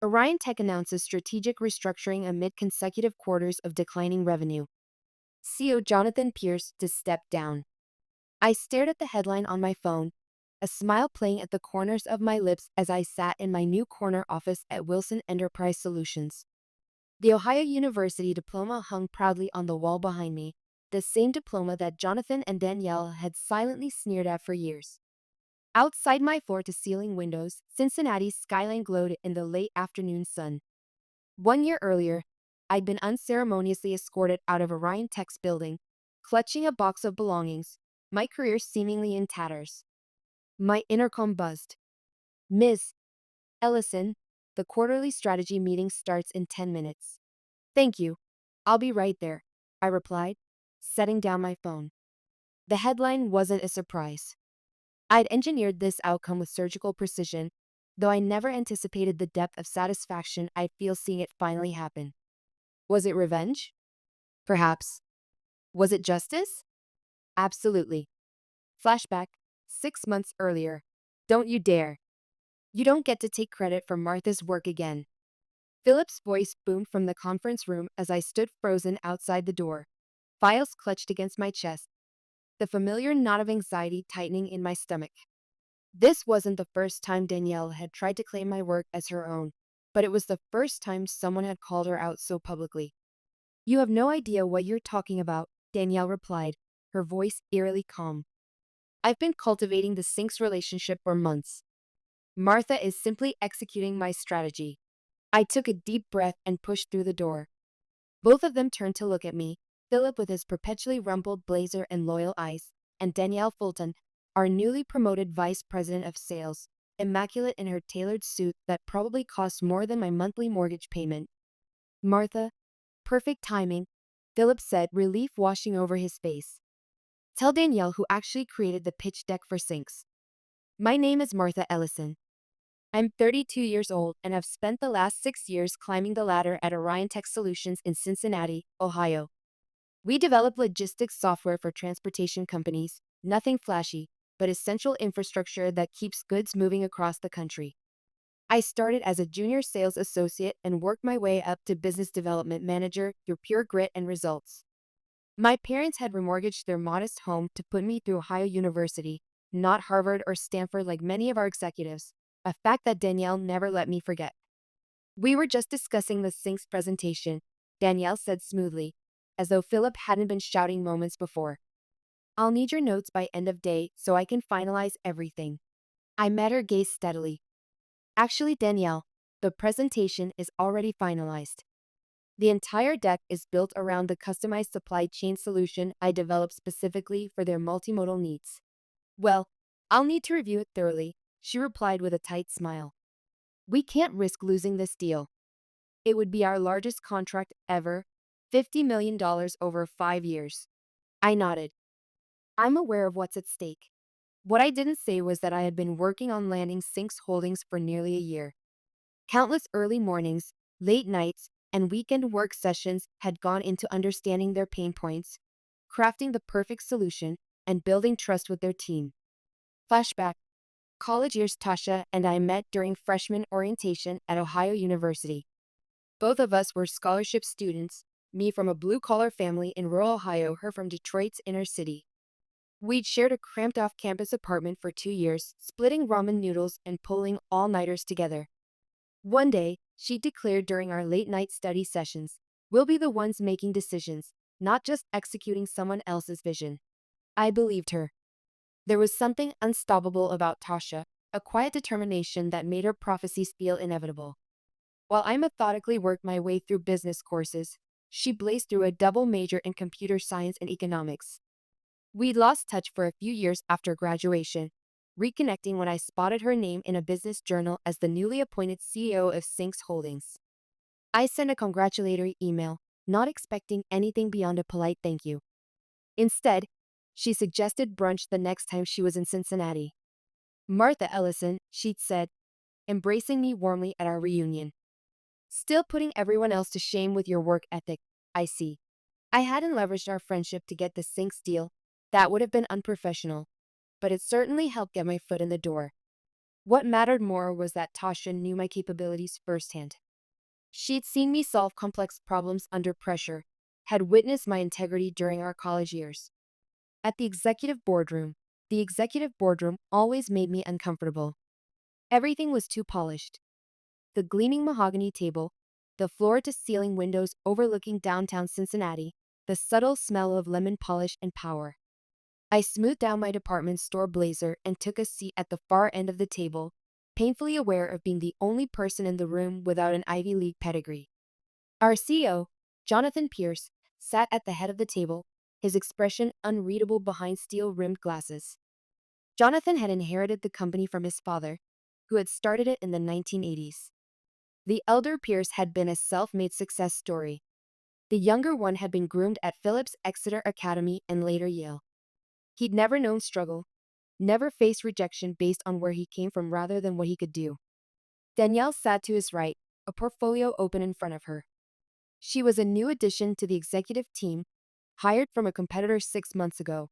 Orion Tech announces strategic restructuring amid consecutive quarters of declining revenue. CEO Jonathan Pierce to step down. I stared at the headline on my phone, a smile playing at the corners of my lips as I sat in my new corner office at Wilson Enterprise Solutions. The Ohio University diploma hung proudly on the wall behind me, the same diploma that Jonathan and Danielle had silently sneered at for years. Outside my floor-to-ceiling windows, Cincinnati's skyline glowed in the late afternoon sun. 1 year earlier, I'd been unceremoniously escorted out of Orion Tech's building, clutching a box of belongings, my career seemingly in tatters. My intercom buzzed. Ms. Ellison, the quarterly strategy meeting starts in 10 minutes. Thank you. I'll be right there, I replied, setting down my phone. The headline wasn't a surprise. I'd engineered this outcome with surgical precision, though I never anticipated the depth of satisfaction I'd feel seeing it finally happen. Was it revenge? Perhaps. Was it justice? Absolutely. Flashback, 6 months earlier. Don't you dare. You don't get to take credit for Martha's work again. Philip's voice boomed from the conference room as I stood frozen outside the door, files clutched against my chest, the familiar knot of anxiety tightening in my stomach. This wasn't the first time Danielle had tried to claim my work as her own, but it was the first time someone had called her out so publicly. You have no idea what you're talking about, Danielle replied, her voice eerily calm. I've been cultivating the Sinks relationship for months. Martha is simply executing my strategy. I took a deep breath and pushed through the door. Both of them turned to look at me, Philip with his perpetually rumpled blazer and loyal eyes, and Danielle Fulton, our newly promoted vice president of sales, immaculate in her tailored suit that probably cost more than my monthly mortgage payment. Martha, perfect timing, Philip said, relief washing over his face. Tell Danielle who actually created the pitch deck for Sinks. My name is Martha Ellison. I'm 32 years old and have spent the last 6 years climbing the ladder at Orion Tech Solutions in Cincinnati, Ohio. We develop logistics software for transportation companies, nothing flashy, but essential infrastructure that keeps goods moving across the country. I started as a junior sales associate and worked my way up to business development manager through pure grit and results. My parents had remortgaged their modest home to put me through Ohio University, not Harvard or Stanford like many of our executives, a fact that Danielle never let me forget. We were just discussing the Sinks presentation, Danielle said smoothly, as though Philip hadn't been shouting moments before. I'll need your notes by end of day so I can finalize everything. I met her gaze steadily. Actually, Danielle, the presentation is already finalized. The entire deck is built around the customized supply chain solution I developed specifically for their multimodal needs. Well, I'll need to review it thoroughly, she replied with a tight smile. We can't risk losing this deal. It would be our largest contract ever, $50 million over 5 years. I nodded. I'm aware of what's at stake. What I didn't say was that I had been working on landing Sinks Holdings for nearly a year. Countless early mornings, late nights, and weekend work sessions had gone into understanding their pain points, crafting the perfect solution, and building trust with their team. Flashback. College years. Tasha and I met during freshman orientation at Ohio University. Both of us were scholarship students, me from a blue-collar family in rural Ohio, her from Detroit's inner city. We'd shared a cramped off-campus apartment for 2 years, splitting ramen noodles and pulling all-nighters together. One day, she declared during our late-night study sessions, we'll be the ones making decisions, not just executing someone else's vision. I believed her. There was something unstoppable about Tasha, a quiet determination that made her prophecies feel inevitable. While I methodically worked my way through business courses, she blazed through a double major in computer science and economics. We'd lost touch for a few years after graduation, reconnecting when I spotted her name in a business journal as the newly appointed CEO of Sinks Holdings. I sent a congratulatory email, not expecting anything beyond a polite thank you. Instead, she suggested brunch the next time she was in Cincinnati. Martha Ellison, she'd said, embracing me warmly at our reunion. Still putting everyone else to shame with your work ethic, I see. I hadn't leveraged our friendship to get the Sinks deal. That would have been unprofessional, but it certainly helped get my foot in the door. What mattered more was that Tasha knew my capabilities firsthand. She'd seen me solve complex problems under pressure, had witnessed my integrity during our college years. At the executive boardroom always made me uncomfortable. Everything was too polished. The gleaming mahogany table, the floor to ceiling windows overlooking downtown Cincinnati, the subtle smell of lemon polish and power. I smoothed down my department store blazer and took a seat at the far end of the table, painfully aware of being the only person in the room without an Ivy League pedigree. Our CEO, Jonathan Pierce, sat at the head of the table, his expression unreadable behind steel-rimmed glasses. Jonathan had inherited the company from his father, who had started it in the 1980s. The elder Pierce had been a self-made success story. The younger one had been groomed at Phillips Exeter Academy and later Yale. He'd never known struggle, never faced rejection based on where he came from rather than what he could do. Danielle sat to his right, a portfolio open in front of her. She was a new addition to the executive team, hired from a competitor 6 months ago.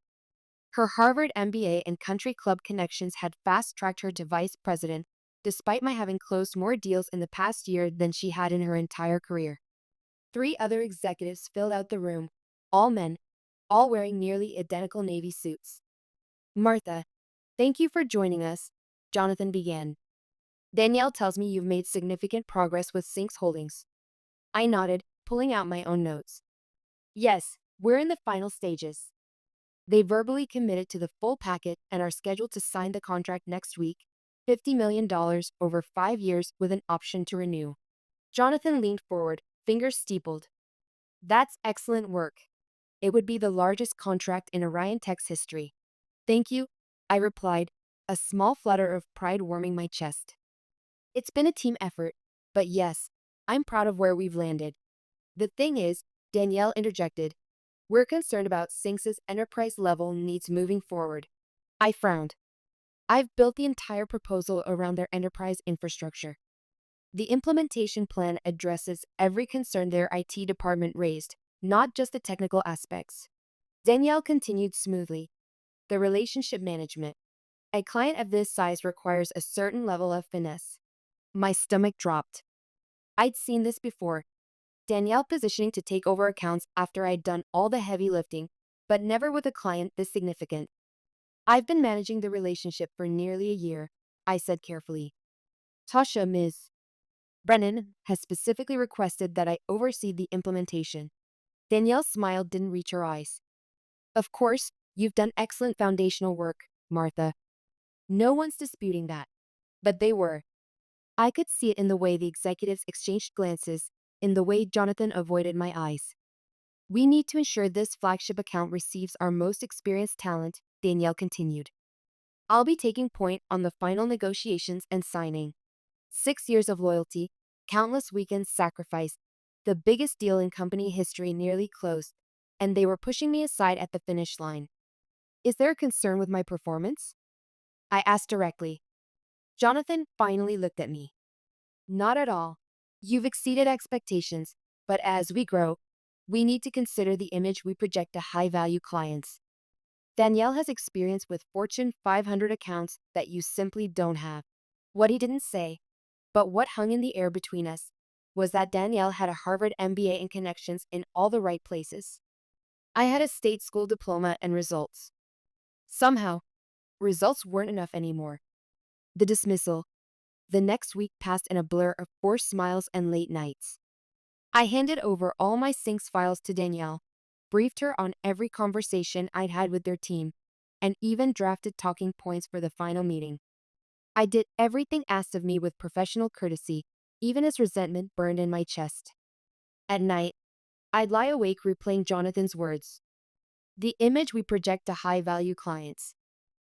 Her Harvard MBA and country club connections had fast-tracked her to vice president, despite my having closed more deals in the past year than she had in her entire career. 3 other executives filled out the room, all men, all wearing nearly identical navy suits. Martha, thank you for joining us, Jonathan began. Danielle tells me you've made significant progress with Sinks Holdings. I nodded, pulling out my own notes. Yes, we're in the final stages. They verbally committed to the full packet and are scheduled to sign the contract next week, $50 million over 5 years with an option to renew. Jonathan leaned forward, fingers steepled. That's excellent work. It would be the largest contract in Orion Tech's history. Thank you, I replied, a small flutter of pride warming my chest. It's been a team effort, but yes, I'm proud of where we've landed. The thing is, Danielle interjected, we're concerned about Sinks' enterprise level needs moving forward. I frowned. I've built the entire proposal around their enterprise infrastructure. The implementation plan addresses every concern their IT department raised, not just the technical aspects. Danielle continued smoothly. The relationship management. A client of this size requires a certain level of finesse. My stomach dropped. I'd seen this before. Danielle positioning to take over accounts after I'd done all the heavy lifting, but never with a client this significant. I've been managing the relationship for nearly a year, I said carefully. Tasha, Ms. Brennan, has specifically requested that I oversee the implementation. Danielle's smile didn't reach her eyes. Of course, you've done excellent foundational work, Martha. No one's disputing that. But they were. I could see it in the way the executives exchanged glances, in the way Jonathan avoided my eyes. We need to ensure this flagship account receives our most experienced talent, Danielle continued. I'll be taking point on the final negotiations and signing. 6 years of loyalty, countless weekends sacrificed, the biggest deal in company history nearly closed, and they were pushing me aside at the finish line. Is there a concern with my performance? I asked directly. Jonathan finally looked at me. Not at all. You've exceeded expectations, but as we grow, we need to consider the image we project to high-value clients. Danielle has experience with Fortune 500 accounts that you simply don't have. What he didn't say, but what hung in the air between us, was that Danielle had a Harvard MBA and connections in all the right places. I had a state school diploma and results. Somehow, results weren't enough anymore. The dismissal. The next week passed in a blur of forced smiles and late nights. I handed over all my Sinks files to Danielle, briefed her on every conversation I'd had with their team, and even drafted talking points for the final meeting. I did everything asked of me with professional courtesy, even as resentment burned in my chest. At night, I'd lie awake replaying Jonathan's words. The image we project to high-value clients.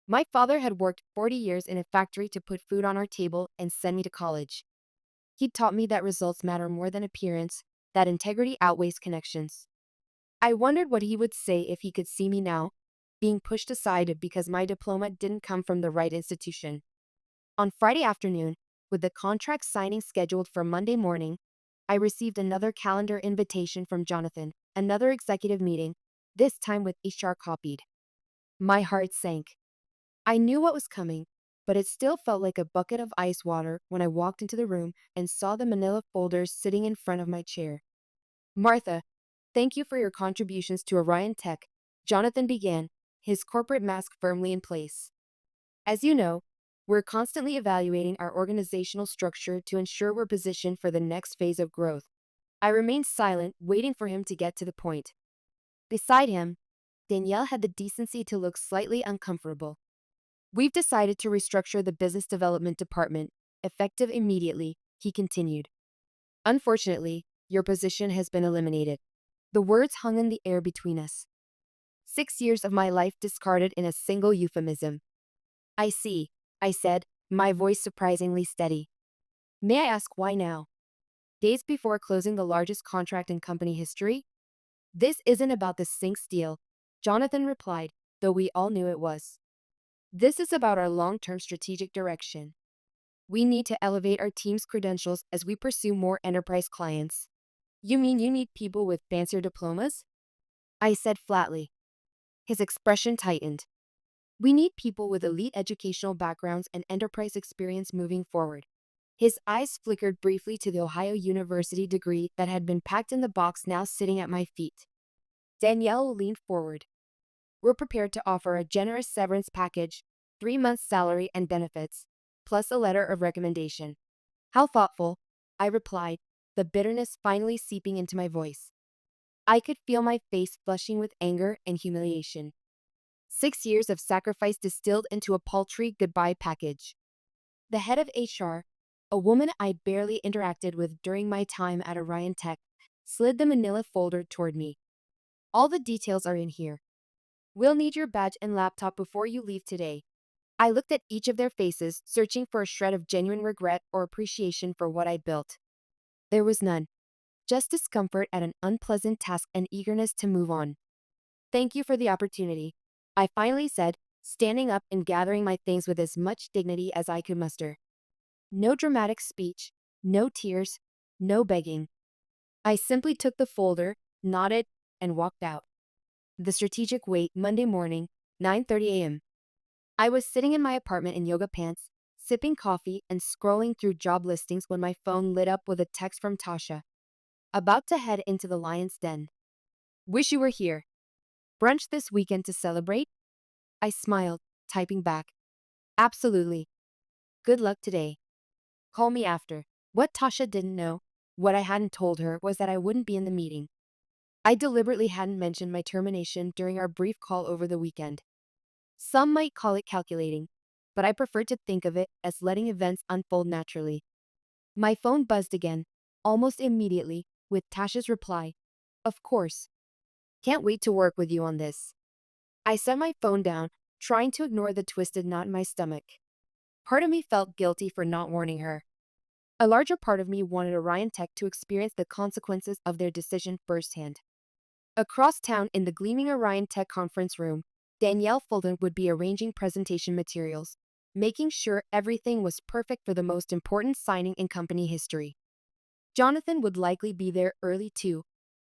My father had worked 40 years in a factory to put food on our table and send me to college. He'd taught me that results matter more than appearance, that integrity outweighs connections. I wondered what he would say if he could see me now, being pushed aside because my diploma didn't come from the right institution. On Friday afternoon, with the contract signing scheduled for Monday morning, I received another calendar invitation from Jonathan, another executive meeting, this time with HR copied. My heart sank. I knew what was coming, but it still felt like a bucket of ice water when I walked into the room and saw the manila folders sitting in front of my chair. Martha, thank you for your contributions to Orion Tech, Jonathan began, his corporate mask firmly in place. As you know, we're constantly evaluating our organizational structure to ensure we're positioned for the next phase of growth. I remained silent, waiting for him to get to the point. Beside him, Danielle had the decency to look slightly uncomfortable. We've decided to restructure the business development department, effective immediately, he continued. Unfortunately, your position has been eliminated. The words hung in the air between us. 6 years of my life discarded in a single euphemism. I see, I said, my voice surprisingly steady. May I ask why now? Days before closing the largest contract in company history? This isn't about the Sinks deal, Jonathan replied, though we all knew it was. This is about our long-term strategic direction. We need to elevate our team's credentials as we pursue more enterprise clients. You mean you need people with fancier diplomas? I said flatly. His expression tightened. We need people with elite educational backgrounds and enterprise experience moving forward. His eyes flickered briefly to the Ohio University degree that had been packed in the box now sitting at my feet. Danielle leaned forward. We're prepared to offer a generous severance package, 3 months' salary and benefits, plus a letter of recommendation. How thoughtful, I replied, the bitterness finally seeping into my voice. I could feel my face flushing with anger and humiliation. 6 years of sacrifice distilled into a paltry goodbye package. The head of HR, a woman I barely interacted with during my time at Orion Tech, slid the manila folder toward me. All the details are in here. We'll need your badge and laptop before you leave today. I looked at each of their faces, searching for a shred of genuine regret or appreciation for what I'd built. There was none. Just discomfort at an unpleasant task and eagerness to move on. Thank you for the opportunity, I finally said, standing up and gathering my things with as much dignity as I could muster. No dramatic speech, no tears, no begging. I simply took the folder, nodded, and walked out. The strategic wait, Monday morning, 9:30 a.m. I was sitting in my apartment in yoga pants, sipping coffee and scrolling through job listings when my phone lit up with a text from Tasha. About to head into the lion's den. Wish you were here. Brunch this weekend to celebrate? I smiled, typing back. Absolutely. Good luck today. Call me after. What Tasha didn't know, what I hadn't told her, was that I wouldn't be in the meeting. I deliberately hadn't mentioned my termination during our brief call over the weekend. Some might call it calculating, but I preferred to think of it as letting events unfold naturally. My phone buzzed again, almost immediately, with Tasha's reply. Of course. Can't wait to work with you on this. I set my phone down, trying to ignore the twisted knot in my stomach. Part of me felt guilty for not warning her. A larger part of me wanted Orion Tech to experience the consequences of their decision firsthand. Across town in the gleaming Orion Tech conference room, Danielle Fulton would be arranging presentation materials, making sure everything was perfect for the most important signing in company history. Jonathan would likely be there early too,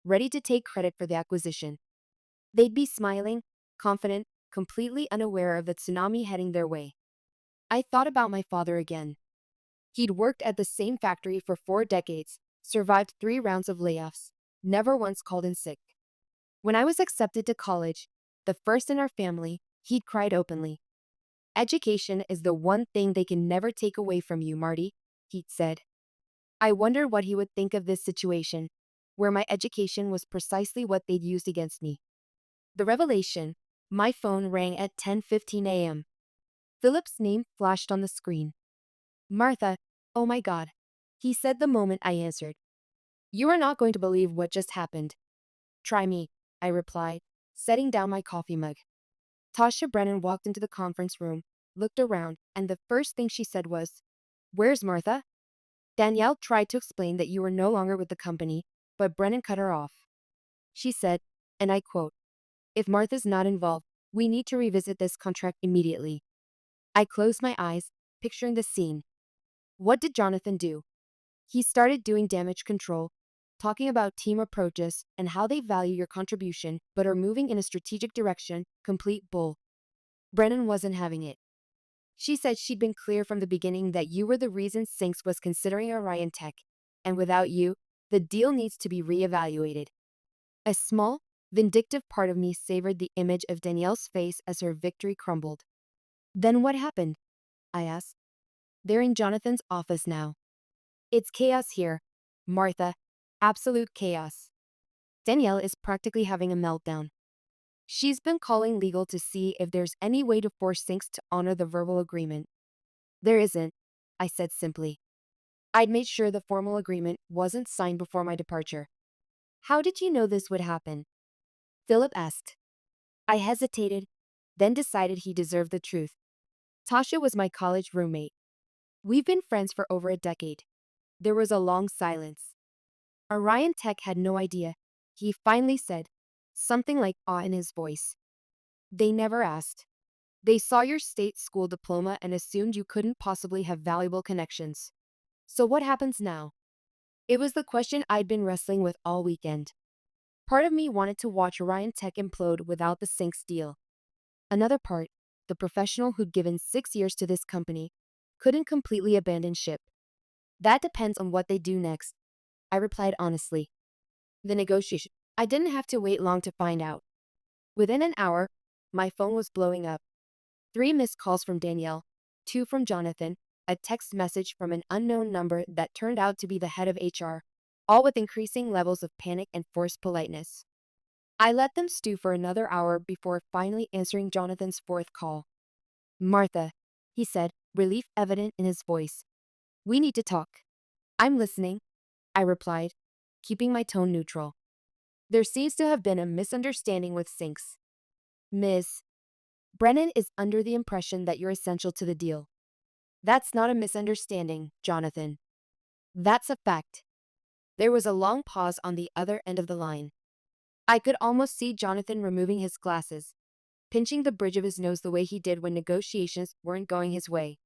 ready to take credit for the acquisition. They'd be smiling, confident, completely unaware of the tsunami heading their way. I thought about my father again. He'd worked at the same factory for 4 decades, survived 3 rounds of layoffs, never once called in sick. When I was accepted to college, the first in our family, he'd cried openly. Education is the one thing they can never take away from you, Marty, he'd said. I wondered what he would think of this situation, where my education was precisely what they'd used against me. The revelation, my phone rang at 10:15 a.m. Philip's name flashed on the screen. Martha, oh my God, he said the moment I answered. You are not going to believe what just happened. Try me, I replied, setting down my coffee mug. Tasha Brennan walked into the conference room, looked around, and the first thing she said was, Where's Martha? Danielle tried to explain that you were no longer with the company, but Brennan cut her off. She said, and I quote, If Martha's not involved, we need to revisit this contract immediately. I closed my eyes, picturing the scene. What did Jonathan do? He started doing damage control, talking about team approaches and how they value your contribution but are moving in a strategic direction, complete bull. Brennan wasn't having it. She said she'd been clear from the beginning that you were the reason Sinks was considering Orion Tech, and without you, the deal needs to be reevaluated. A small, vindictive part of me savored the image of Danielle's face as her victory crumbled. Then what happened? I asked. They're in Jonathan's office now. It's chaos here, Martha. Absolute chaos. Danielle is practically having a meltdown. She's been calling legal to see if there's any way to force Sinks to honor the verbal agreement. There isn't, I said simply. I'd made sure the formal agreement wasn't signed before my departure. How did you know this would happen? Philip asked. I hesitated, then decided he deserved the truth. Tasha was my college roommate. We've been friends for over a decade. There was a long silence. Orion Tech had no idea. He finally said, something like awe in his voice. They never asked. They saw your state school diploma and assumed you couldn't possibly have valuable connections. So what happens now? It was the question I'd been wrestling with all weekend. Part of me wanted to watch Orion Tech implode without the Sinks deal. Another part, the professional who'd given 6 years to this company, couldn't completely abandon ship. That depends on what they do next, I replied honestly. The negotiation. I didn't have to wait long to find out. Within an hour, my phone was blowing up. 3 missed calls from Danielle, 2 from Jonathan, a text message from an unknown number that turned out to be the head of HR, all with increasing levels of panic and forced politeness. I let them stew for another hour before finally answering Jonathan's 4th call. Martha, he said, relief evident in his voice. We need to talk. I'm listening, I replied, keeping my tone neutral. There seems to have been a misunderstanding with Sinks. Ms. Brennan is under the impression that you're essential to the deal. That's not a misunderstanding, Jonathan. That's a fact. There was a long pause on the other end of the line. I could almost see Jonathan removing his glasses, pinching the bridge of his nose the way he did when negotiations weren't going his way.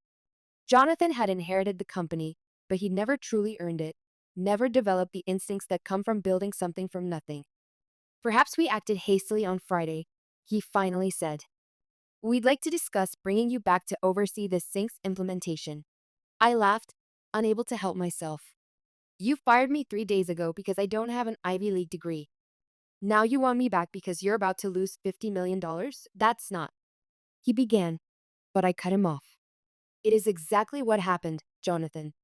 Jonathan had inherited the company, but he'd never truly earned it, never developed the instincts that come from building something from nothing. Perhaps we acted hastily on Friday, he finally said. We'd like to discuss bringing you back to oversee the Sinks implementation. I laughed, unable to help myself. You fired me 3 days ago because I don't have an Ivy League degree. Now you want me back because you're about to lose $50 million? That's not. He began, but I cut him off. It is exactly what happened, Jonathan.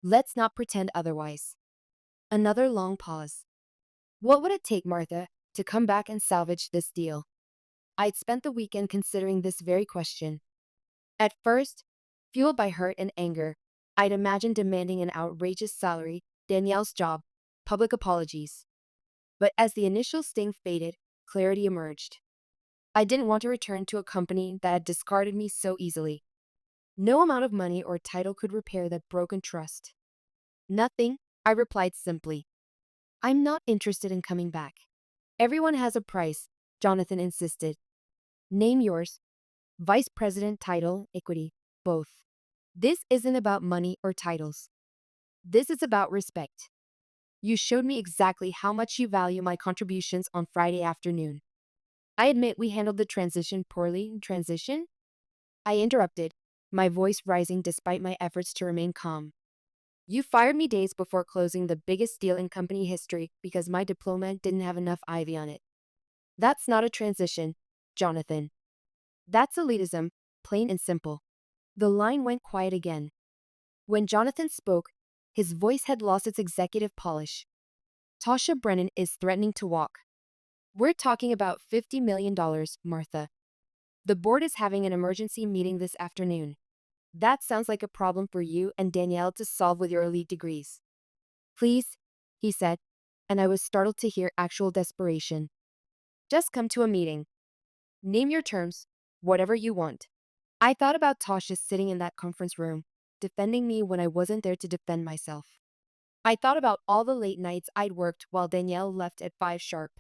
Let's not pretend otherwise. Another long pause. What would it take, Martha, to come back and salvage this deal? I'd spent the weekend considering this very question. At first, fueled by hurt and anger, I'd imagined demanding an outrageous salary, Danielle's job, public apologies. But as the initial sting faded, clarity emerged. I didn't want to return to a company that had discarded me so easily. No amount of money or title could repair that broken trust. Nothing, I replied simply. I'm not interested in coming back. Everyone has a price, Jonathan insisted. Name yours. Vice President title, equity, both. This isn't about money or titles. This is about respect. You showed me exactly how much you value my contributions on Friday afternoon. I admit we handled the transition poorly. Transition? I interrupted, my voice rising despite my efforts to remain calm. You fired me days before closing the biggest deal in company history because my diploma didn't have enough ivy on it. That's not a transition, Jonathan. That's elitism, plain and simple. The line went quiet again. When Jonathan spoke, his voice had lost its executive polish. Tasha Brennan is threatening to walk. We're talking about $50 million, Martha. The board is having an emergency meeting this afternoon. That sounds like a problem for you and Danielle to solve with your elite degrees. Please, he said, and I was startled to hear actual desperation. Just come to a meeting. Name your terms, whatever you want. I thought about Tasha sitting in that conference room, defending me when I wasn't there to defend myself. I thought about all the late nights I'd worked while Danielle left at 5 sharp.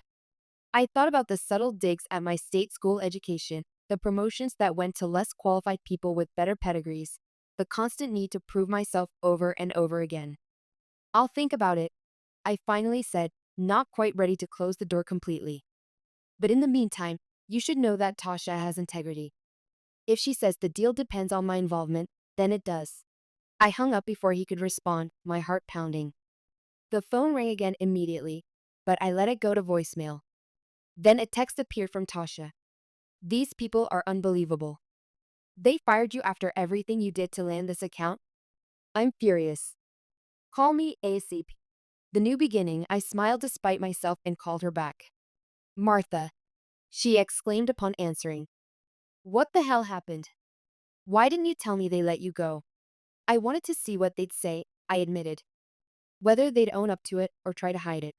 I thought about the subtle digs at my state school education, the promotions that went to less qualified people with better pedigrees, the constant need to prove myself over and over again. I'll think about it, I finally said, not quite ready to close the door completely. But in the meantime, you should know that Tasha has integrity. If she says the deal depends on my involvement, then it does. I hung up before he could respond, my heart pounding. The phone rang again immediately, but I let it go to voicemail. Then a text appeared from Tasha. These people are unbelievable. They fired you after everything you did to land this account? I'm furious. Call me ASAP. The new beginning, I smiled despite myself and called her back. Martha, she exclaimed upon answering. What the hell happened? Why didn't you tell me they let you go? I wanted to see what they'd say, I admitted. Whether they'd own up to it or try to hide it.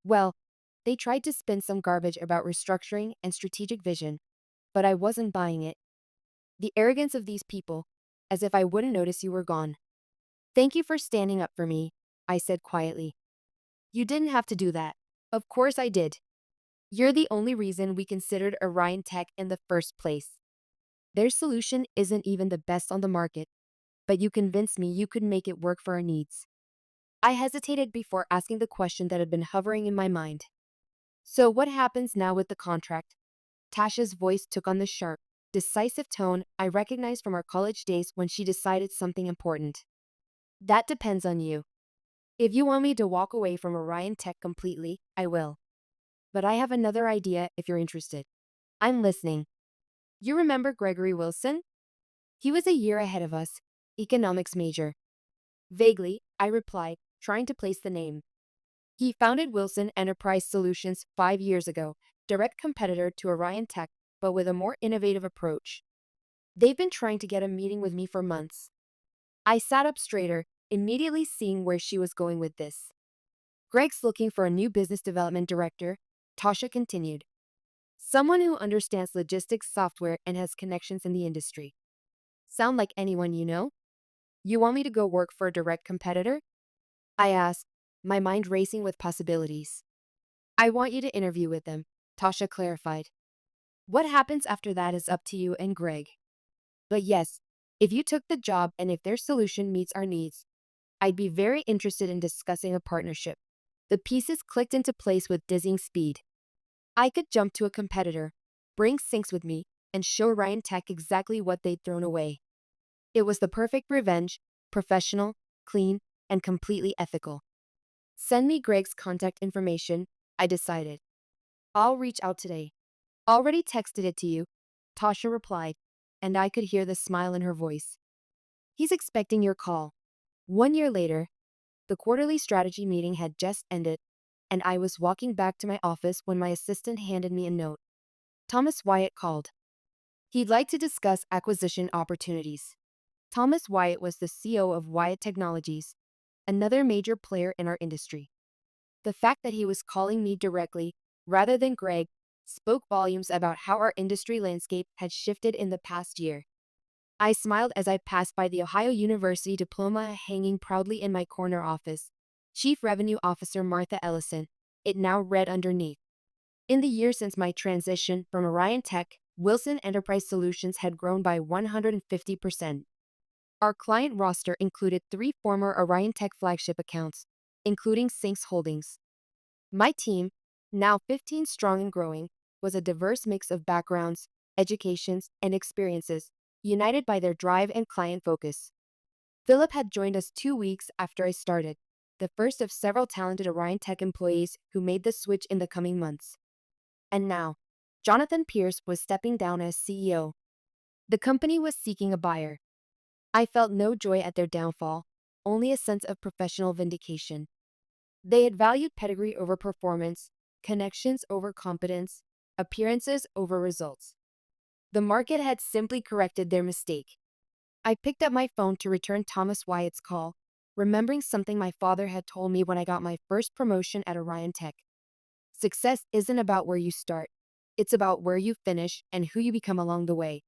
Well, they tried to spin some garbage about restructuring and strategic vision, but I wasn't buying it. The arrogance of these people, as if I wouldn't notice you were gone. Thank you for standing up for me, I said quietly. You didn't have to do that. Of course I did. You're the only reason we considered Orion Tech in the first place. Their solution isn't even the best on the market, but you convinced me you could make it work for our needs. I hesitated before asking the question that had been hovering in my mind. So what happens now with the contract? Tasha's voice took on the sharp, decisive tone I recognized from our college days when she decided something important. That depends on you. If you want me to walk away from Orion Tech completely, I will. But I have another idea if you're interested. I'm listening. You remember Gregory Wilson? He was a year ahead of us, economics major. Vaguely, I replied, trying to place the name. He founded Wilson Enterprise Solutions 5 years ago, direct competitor to Orion Tech, but with a more innovative approach. They've been trying to get a meeting with me for months. I sat up straighter, immediately seeing where she was going with this. Greg's looking for a new business development director, Tasha continued. Someone who understands logistics software and has connections in the industry. Sound like anyone you know? You want me to go work for a direct competitor? I asked, my mind racing with possibilities. I want you to interview with them, Tasha clarified. What happens after that is up to you and Greg. But yes, if you took the job and if their solution meets our needs, I'd be very interested in discussing a partnership. The pieces clicked into place with dizzying speed. I could jump to a competitor, bring Sinks with me, and show Ryan Tech exactly what they'd thrown away. It was the perfect revenge, professional, clean, and completely ethical. Send me Greg's contact information, I decided. I'll reach out today. Already texted it to you, Tasha replied, and I could hear the smile in her voice. He's expecting your call. 1 year later, the quarterly strategy meeting had just ended, and I was walking back to my office when my assistant handed me a note. Thomas Wyatt called. He'd like to discuss acquisition opportunities. Thomas Wyatt was the CEO of Wyatt Technologies, another major player in our industry. The fact that he was calling me directly, rather than Greg, spoke volumes about how our industry landscape had shifted in the past year. I smiled as I passed by the Ohio University diploma hanging proudly in my corner office. Chief Revenue Officer Martha Ellison, it now read underneath. In the year since my transition from Orion Tech, Wilson Enterprise Solutions had grown by 150%. Our client roster included 3 former Orion Tech flagship accounts, including Sinks Holdings. My team, now 15 strong and growing, was a diverse mix of backgrounds, educations, and experiences, united by their drive and client focus. Philip had joined us 2 weeks after I started, the first of several talented Orion Tech employees who made the switch in the coming months. And now, Jonathan Pierce was stepping down as CEO. The company was seeking a buyer. I felt no joy at their downfall, only a sense of professional vindication. They had valued pedigree over performance, connections over competence, appearances over results. The market had simply corrected their mistake. I picked up my phone to return Thomas Wyatt's call, remembering something my father had told me when I got my first promotion at Orion Tech. Success isn't about where you start. It's about where you finish and who you become along the way.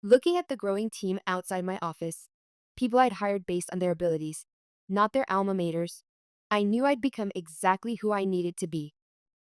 Looking at the growing team outside my office, people I'd hired based on their abilities, not their alma maters, I knew I'd become exactly who I needed to be.